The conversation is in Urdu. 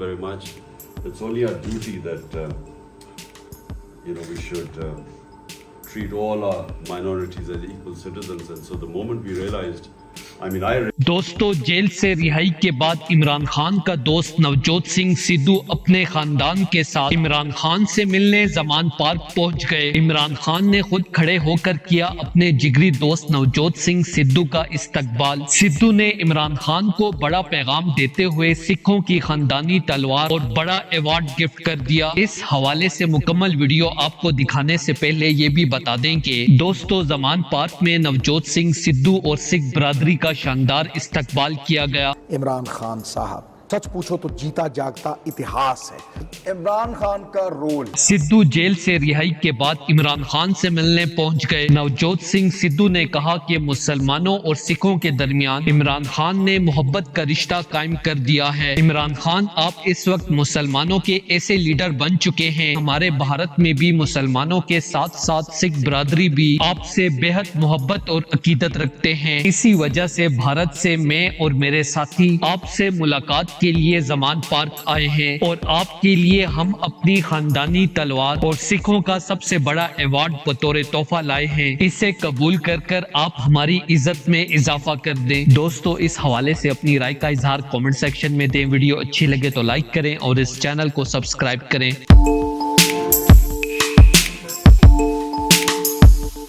very much. It's only our duty that we should treat all our minorities as equal citizens. And so the moment we realized, دوستو جیل سے رہائی کے بعد عمران خان کا دوست نوجوت سنگھ سدھو اپنے خاندان کے ساتھ عمران خان سے ملنے زمان پارک پہنچ گئے۔ عمران خان نے خود کھڑے ہو کر کیا اپنے جگری دوست نوجوت سنگھ سدھو کا استقبال۔ سدھو نے عمران خان کو بڑا پیغام دیتے ہوئے سکھوں کی خاندانی تلوار اور بڑا ایوارڈ گفٹ کر دیا۔ اس حوالے سے مکمل ویڈیو آپ کو دکھانے سے پہلے یہ بھی بتا دیں کہ دوستو زمان پارک میں نوجوت سنگھ سدھو اور سکھ برادری کا شاندار استقبال کیا گیا۔ عمران خان صاحب سچ پوچھو تو جیتا جاگتا اتہاس ہے۔ عمران خان کا رول۔ سدھو جیل سے رہائی کے بعد عمران خان سے ملنے پہنچ گئے۔ نوجوت سنگھ سدھو نے کہا کہ مسلمانوں اور سکھوں کے درمیان عمران خان نے محبت کا رشتہ قائم کر دیا ہے۔ عمران خان آپ اس وقت مسلمانوں کے ایسے لیڈر بن چکے ہیں۔ ہمارے بھارت میں بھی مسلمانوں کے ساتھ ساتھ سکھ برادری بھی آپ سے بے حد محبت اور عقیدت رکھتے ہیں۔ اسی وجہ سے بھارت سے میں اور میرے ساتھی آپ سے ملاقات کے لیے زمان پارک آئے ہیں اور آپ کے لیے ہم اپنی خاندانی تلوار اور سکھوں کا سب سے بڑا ایوارڈ بطور تحفہ لائے ہیں۔ اسے قبول کر آپ ہماری عزت میں اضافہ کر دیں۔ دوستو اس حوالے سے اپنی رائے کا اظہار کامنٹ سیکشن میں دیں۔ ویڈیو اچھی لگے تو لائک کریں اور اس چینل کو سبسکرائب کریں۔